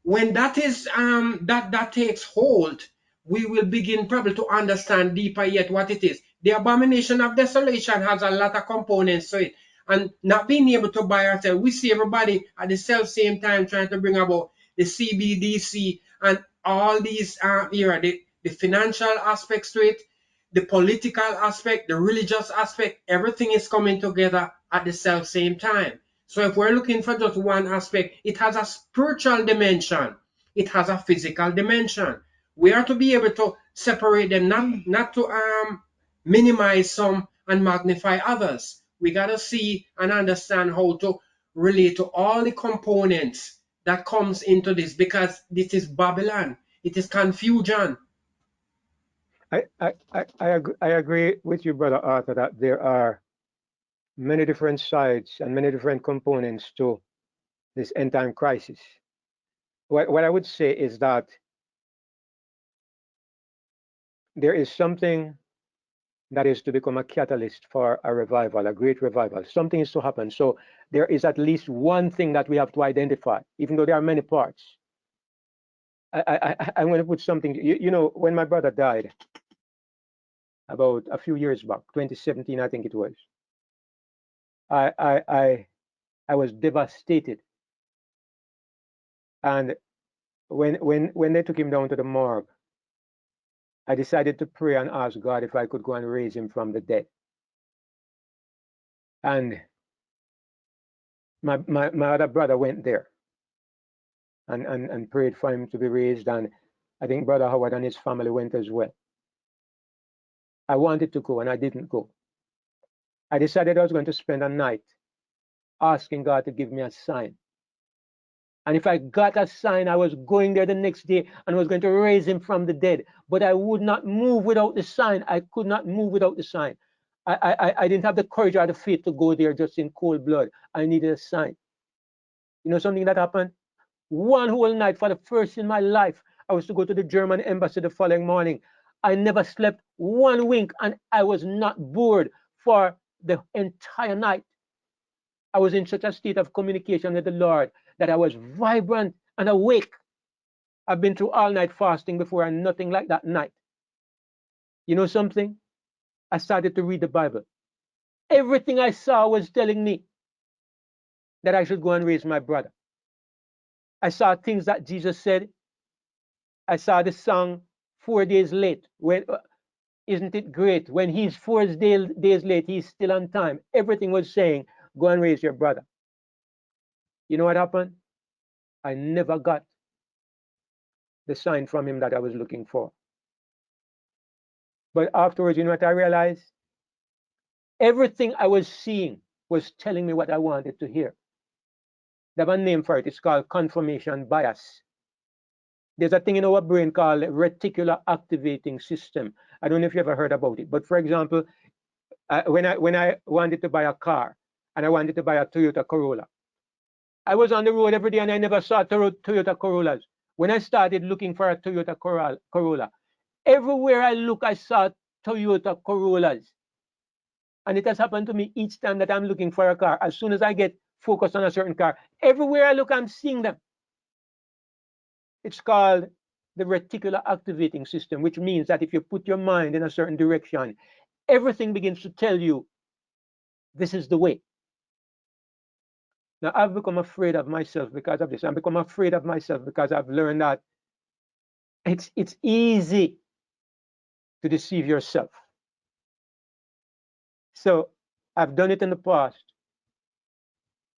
E: When that is that takes hold, we will begin probably to understand deeper yet what it is. The abomination of desolation has a lot of components to it, and not being able to buy or sell. We see everybody at the same time trying to bring about the CBDC and all these the financial aspects to it. the political aspect, the religious aspect, everything is coming together at the same time. So if we're looking for just one aspect, it has a spiritual dimension. It has a physical dimension. We are to be able to separate them, not to minimize some and magnify others. We got to see and understand how to relate to all the components that comes into this, because this is Babylon. It is confusion.
B: I agree with you, Brother Arthur, that there are many different sides and many different components to this end time crisis. What I would say is that there is something that is to become a catalyst for a revival, a great revival. Something is to happen. So there is at least one thing that we have to identify, even though there are many parts. I'm going to put something, you know, when my brother died about a few years back, 2017, I think it was, I was devastated. And when they took him down to the morgue, I decided to pray and ask God if I could go and raise him from the dead. And my other brother went there and prayed for him to be raised. And I think Brother Howard and his family went as well. I wanted to go and I didn't go. I decided I was going to spend a night asking God to give me a sign. And if I got a sign, I was going there the next day and was going to raise him from the dead. But I would not move without the sign. I could not move without the sign. I didn't have the courage or the faith to go there just in cold blood. I needed a sign. You know something that happened? One whole night, for the first in my life, I was to go to the German embassy the following morning. I never slept one wink and I was not bored for the entire night. I was in such a state of communication with the Lord that I was vibrant and awake. I've been through all night fasting before and nothing like that night. You know something? I started to read the Bible. Everything I saw was telling me that I should go and raise my brother. I saw things that Jesus said. I saw the song 4 days late. When isn't it great? When he's 4 days late, he's still on time. Everything was saying, go and raise your brother. You know what happened? I never got the sign from him that I was looking for. But afterwards, you know what I realized? Everything I was seeing was telling me what I wanted to hear. They have a name for it. It's called confirmation bias. There's a thing in our brain called reticular activating system. I don't know if you ever heard about it. But for example, when I wanted to buy a car and I wanted to buy a Toyota Corolla, I was on the road every day and I never saw Toyota Corollas. When I started looking for a Toyota Corolla, everywhere I look, I saw Toyota Corollas. And it has happened to me each time that I'm looking for a car. As soon as I get focused on a certain car, everywhere I look, I'm seeing them. It's called the reticular activating system, which means that if you put your mind in a certain direction, everything begins to tell you, this is the way. Now, I've become afraid of myself because of this. I've become afraid of myself because I've learned that it's easy to deceive yourself. So I've done it in the past.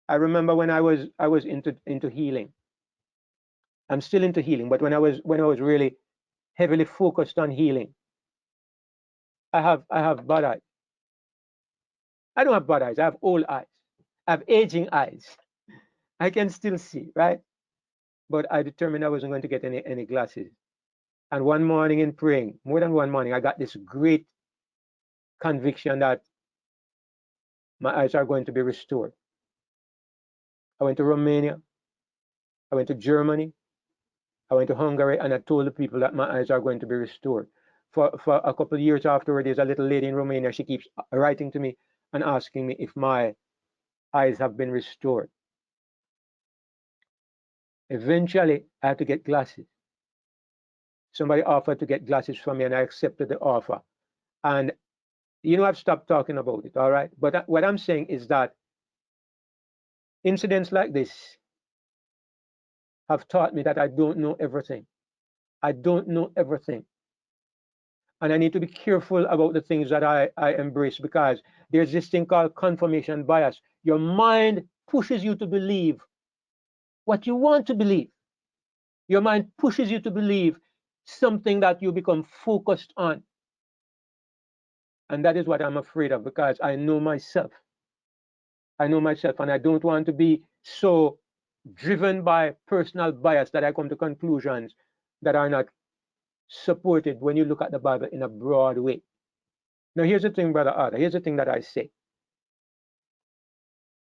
B: I remember when I was into healing. I'm still into healing, but when I was really heavily focused on healing, I have bad eyes. I don't have bad eyes. I have old eyes. I have aging eyes. I can still see, right? But I determined I wasn't going to get any glasses. And one morning in praying, more than one morning, I got this great conviction that my eyes are going to be restored. I went to Romania. I went to Germany. I went to Hungary, and I told the people that my eyes are going to be restored. For a couple of years afterward, there's a little lady in Romania. She keeps writing to me and asking me if my eyes have been restored. Eventually, I had to get glasses. Somebody offered to get glasses for me, and I accepted the offer. And you know, I've stopped talking about it, all right? But what I'm saying is that incidents like this have taught me that I don't know everything. I don't know everything. And I need to be careful about the things that I embrace, because there's this thing called confirmation bias. Your mind pushes you to believe what you want to believe. Your mind pushes you to believe something that you become focused on. And that is what I'm afraid of, because I know myself. I know myself, and I don't want to be so driven by personal bias that I come to conclusions that are not supported when you look at the Bible in a broad way. Now, here's the thing, Brother Arthur. Here's the thing that I say.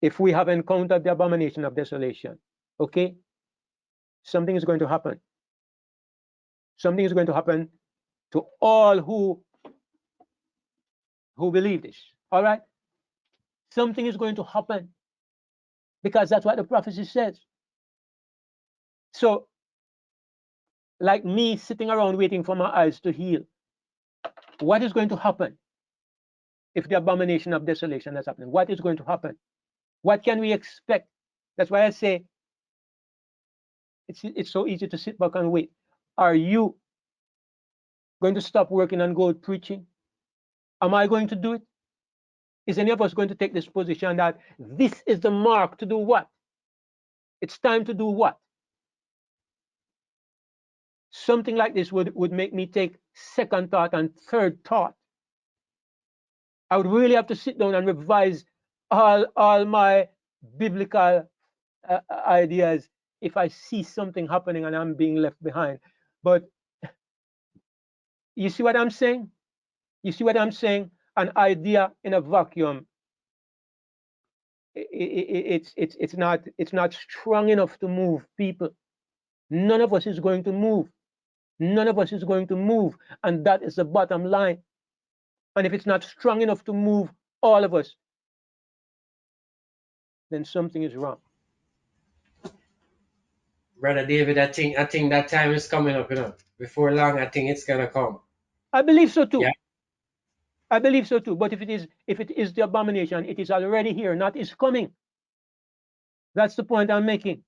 B: If we have encountered the abomination of desolation, okay, something is going to happen. Something is going to happen to all who believe this. All right? Something is going to happen, because that's what the prophecy says. So, like me sitting around waiting for my eyes to heal, what is going to happen if the abomination of desolation is happening? What is going to happen? What can we expect? That's why I say it's so easy to sit back and wait. Are you going to stop working and go preaching? Am I going to do it? Is any of us going to take this position that this is the mark to do what? It's time to do what? Something like this would make me take second thought and third thought. I would really have to sit down and revise all my biblical ideas if I see something happening and I'm being left behind. But you see what I'm saying? You see what I'm saying? An idea in a vacuum, it's not strong enough to move people. None of us is going to move. None of us is going to move, and that is the bottom line. And if it's not strong enough to move all of us, then something is wrong.
E: Brother David, I think that time is coming up, Before long, I think it's gonna come.
B: I believe so too.
E: Yeah.
B: I believe so too. But if it is the abomination, it is already here, not is coming. That's the point I'm making.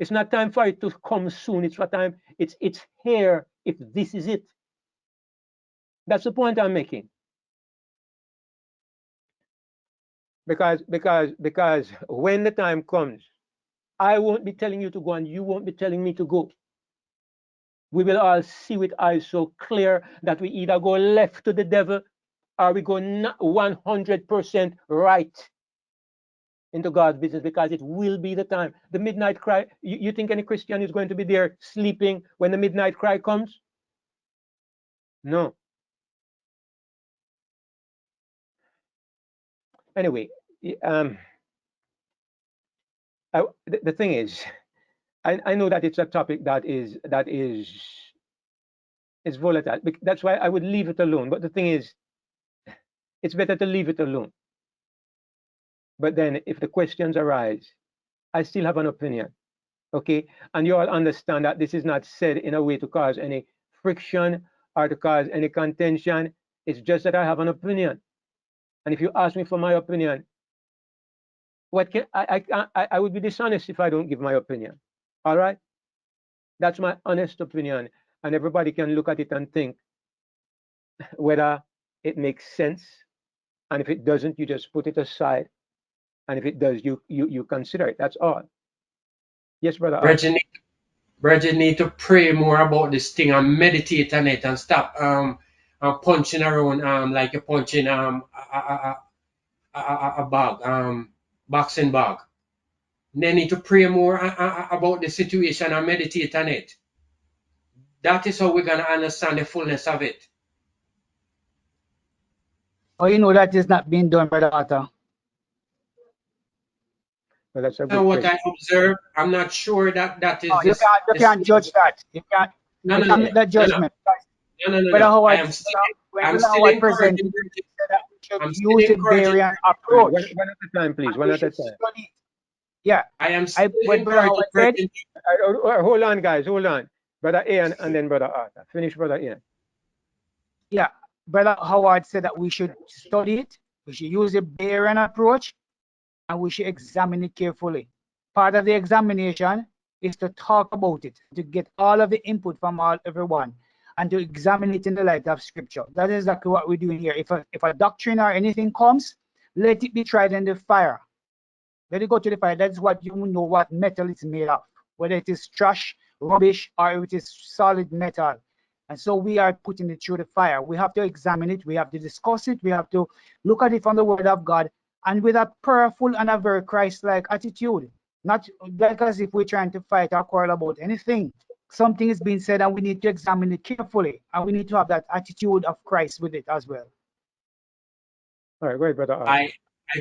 B: It's not time for it to come soon. It's what time. It's here. If this is it, that's the point I'm making. Because when the time comes, I won't be telling you to go, and you won't be telling me to go. We will all see with eyes so clear that we either go left to the devil or we go 100% right into God's business, because it will be the time. The midnight cry, you think any Christian is going to be there sleeping when the midnight cry comes? No. Anyway, the thing is, I know that it's a topic that is volatile. That's why I would leave it alone. But the thing is, it's better to leave it alone. But then if the questions arise, I still have an opinion. Okay? And you all understand that this is not said in a way to cause any friction or to cause any contention. It's just that I have an opinion. And if you ask me for my opinion, what can I would be dishonest if I don't give my opinion. All right? That's my honest opinion. And everybody can look at it and think whether it makes sense. And if it doesn't, you just put it aside. And if it does, you consider it. That's all. Yes, brother.
E: Bridget need to pray more about this thing and meditate on it and stop punching around like you're punching a bag, boxing bag. They need to pray more about the situation and meditate on it. That is how we're gonna understand the fullness of it.
A: Oh, you know that is not being done, Brother Arthur.
B: Well, that's a good
E: And what
B: question.
E: I observe, I'm not sure that is
A: Oh, you can't judge that. You can't make that judgment. Brother
E: I
A: Howard,
E: am still,
A: when
E: I'm
A: Brother
E: still
A: Howard presented,
E: encouraging.
A: he said that we should
E: I'm still
A: use the
E: encouraging.
A: Berean approach.
B: One at a time, please.
A: And
B: One
A: we
B: at a
A: should
B: time.
A: study it. Yeah.
E: I am still
A: What Brother Howard said,
E: encouraging.
B: Hold on, guys. Hold on. Brother Ian and then Brother Arthur. Finish, Brother Ian.
A: yeah, Brother Howard said that we should study it, we should use the Berean approach, and we should examine it carefully. Part of the examination is to talk about it, to get all of the input from everyone. and to examine it in the light of Scripture. That is exactly what we're doing here. If a doctrine or anything comes, let it be tried in the fire. Let it go to the fire. That's what you know what metal is made of, whether it is trash, rubbish, or it is solid metal. And so we are putting it through the fire. We have to examine it. We have to discuss it. We have to look at it from the Word of God and with a prayerful and a very Christ-like attitude. Not like as if we're trying to fight or quarrel about anything. Something is being said and we need to examine it carefully. And we need to have that attitude of Christ with it as well.
B: All right, great, brother.
E: I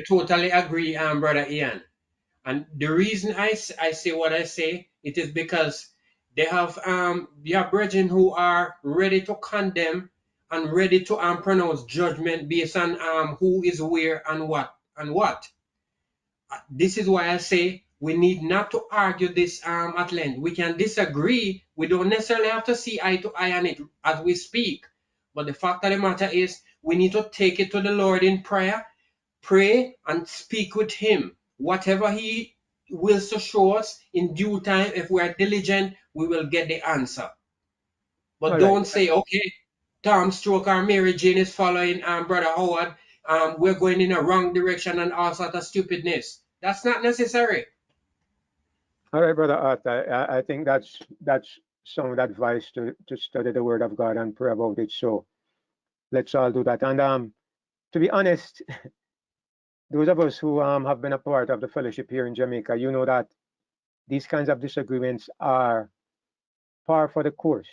E: totally agree, Brother Ian. And the reason I say what I say, it is because they have brethren who are ready to condemn and ready to pronounce judgment based on who is where and what and what. This is why I say we need not to argue this at length. We can disagree. We don't necessarily have to see eye to eye on it as we speak. But the fact of the matter is we need to take it to the Lord in prayer, pray and speak with him. Whatever he wills to show us in due time, if we are diligent, we will get the answer. But
B: All
E: don't
B: right.
E: say, okay, Tom Stroke or Mary Jane is following Brother Howard. We're going in a wrong direction and all sort of stupidness. That's not necessary.
B: All right, brother Art. I think that's some advice to study the Word of God and pray about it. So let's all do that. And to be honest, those of us who have been a part of the fellowship here in Jamaica, you know that these kinds of disagreements are par for the course.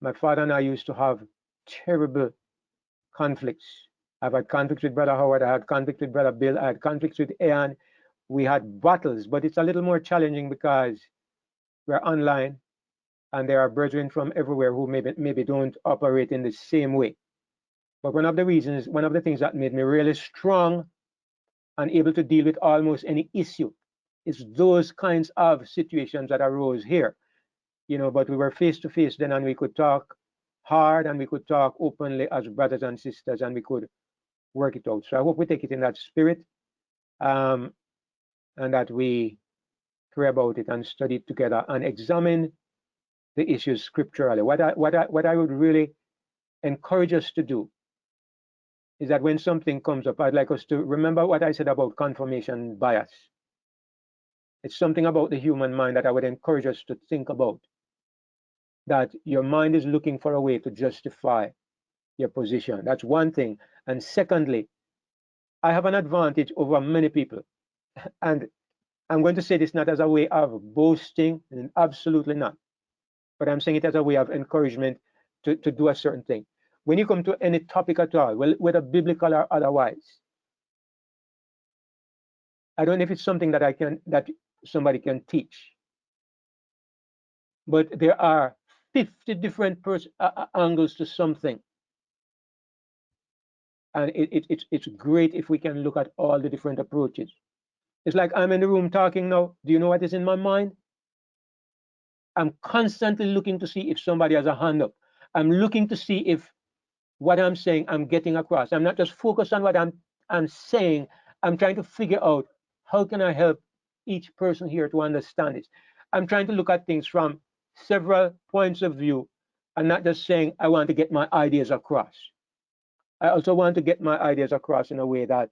B: My father and I used to have terrible conflicts. I've had conflicts with Brother Howard, I had conflicts with Brother Bill, I had conflicts with Ian. We had battles, but it's a little more challenging because we're online and there are brethren from everywhere who maybe don't operate in the same way. But one of the things that made me really strong and able to deal with almost any issue is those kinds of situations that arose here. But we were face to face then, and we could talk hard and we could talk openly as brothers and sisters, and we could work it out. So I hope we take it in that spirit, and that we pray about it and study it together and examine the issues scripturally. What I would really encourage us to do is that when something comes up, I'd like us to remember what I said about confirmation bias. It's something about the human mind that I would encourage us to think about, that your mind is looking for a way to justify your position. That's one thing. And secondly, I have an advantage over many people. And I'm going to say this not as a way of boasting, and absolutely not. But I'm saying it as a way of encouragement to do a certain thing. When you come to any topic at all, well, whether biblical or otherwise, I don't know if it's something that somebody can teach. But there are 50 different angles to something. And it's great if we can look at all the different approaches. It's like I'm in the room talking now. Do you know what is in my mind? I'm constantly looking to see if somebody has a hand up. I'm looking to see if what I'm saying I'm getting across. I'm not just focused on what I'm saying. I'm trying to figure out how can I help each person here to understand this. I'm trying to look at things from several points of view and not just saying I want to get my ideas across. I also want to get my ideas across in a way that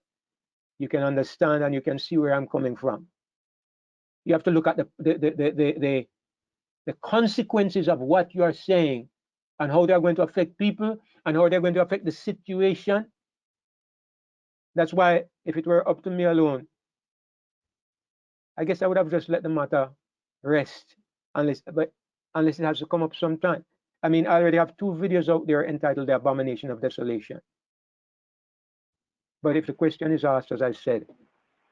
B: you can understand and you can see where I'm coming from. You have to look at the consequences of what you are saying and how they're going to affect people and how they're going to affect the situation. That's why if it were up to me alone, I guess I would have just let the matter rest unless it has to come up sometime. I mean, I already have 2 videos out there entitled The Abomination of Desolation. But if the question is asked, as I said,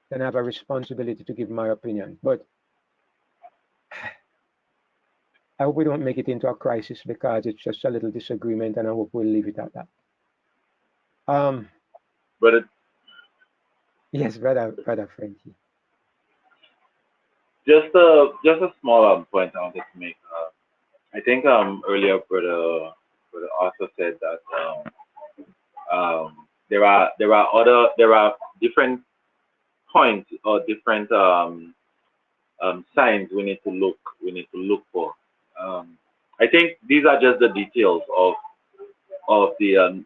B: then I have a responsibility to give my opinion. But I hope we don't make it into a crisis because it's just a little disagreement, and I hope we'll leave it at that.
D: But
B: Yes, brother Frankie.
D: just a small point I wanted to make. I think earlier brother also said that there are different points or different signs we need to look for. I think these are just the details of the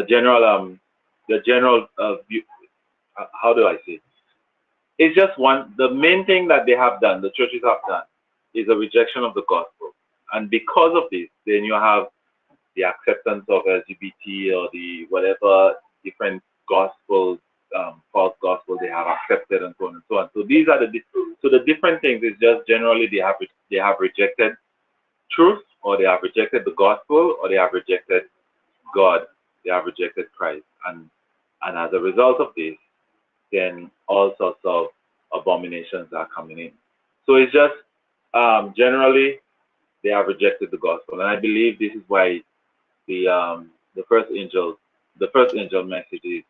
D: general view. How do I say it? It's just one. The main thing that they have done, the churches have done, is a rejection of the gospel, and because of this, then you have the acceptance of LGBT or the whatever different gospels, false gospel they have accepted, and so on and so on. So these are the different things. Is just generally they have rejected truth, or they have rejected the gospel, or they have rejected God. They have rejected Christ, and as a result of this, then all sorts of abominations are coming in. So it's just generally they have rejected the gospel, and I believe this is why the first angel message is,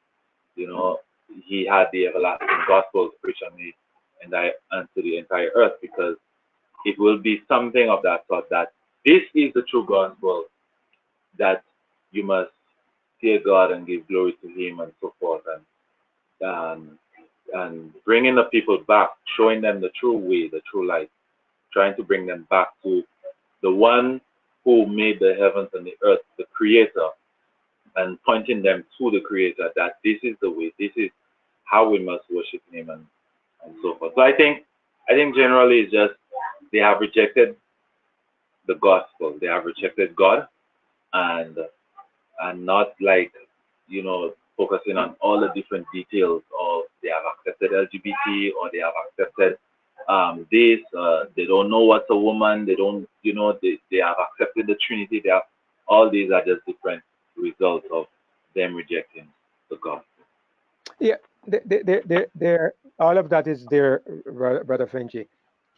D: you know, he had the everlasting gospel preached on the and to the entire earth, because it will be something of that sort, that this is the true gospel, that you must fear God and give glory to Him and so forth, and and bringing the people back, showing them the true way, the true light, trying to bring them back to the one who made the heavens and the earth, the Creator, and pointing them to the Creator, that this is the way, this is how we must worship Him, and so forth. So I think generally it's just they have rejected the gospel, they have rejected God, and not like, you know, focusing on all the different details of they have accepted LGBT, or they have accepted this, they don't know what's a woman, they don't, you know, they have accepted the Trinity. They have, all these are just different results of them rejecting the gospel.
B: Yeah, they're all of that is there, brother Frenchy.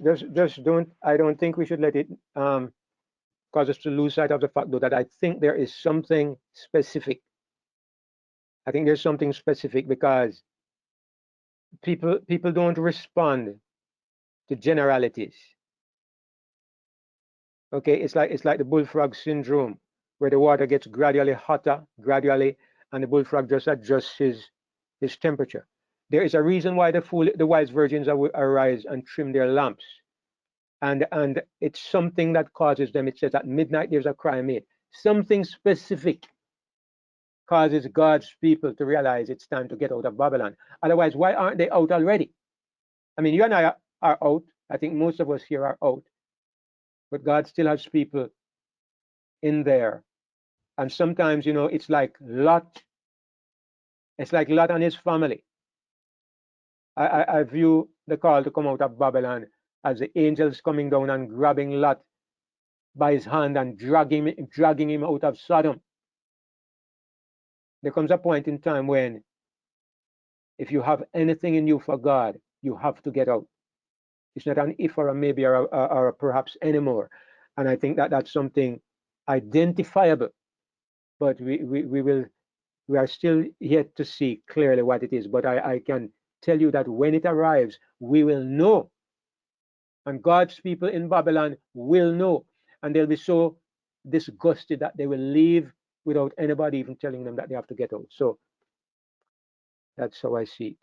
B: Just don't. I don't think we should let it cause us to lose sight of the fact, though, that I think there is something specific. I think there's something specific, because people don't respond to generalities. Okay, it's like the bullfrog syndrome, where the water gets gradually hotter, gradually, and the bullfrog just adjusts his temperature. There is a reason why the wise virgins arise and trim their lamps, and it's something that causes them. It says at midnight there's a cry made. Something specific causes God's people to realize it's time to get out of Babylon. Otherwise, why aren't they out already? I mean, you and I are out. I think most of us here are out, but God still has people in there. And sometimes, you know, it's like Lot. It's like Lot and his family. I view the call to come out of Babylon as the angels coming down and grabbing Lot by his hand and dragging him out of Sodom. There comes a point in time when, if you have anything in you for God, you have to get out. It's not an if or a maybe or a perhaps anymore. And I think that that's something identifiable, but we are still yet to see clearly what it is. But I can tell you that when it arrives, we will know. And God's people in Babylon will know. And they'll be so disgusted that they will leave without anybody even telling them that they have to get out. So that's how I see it.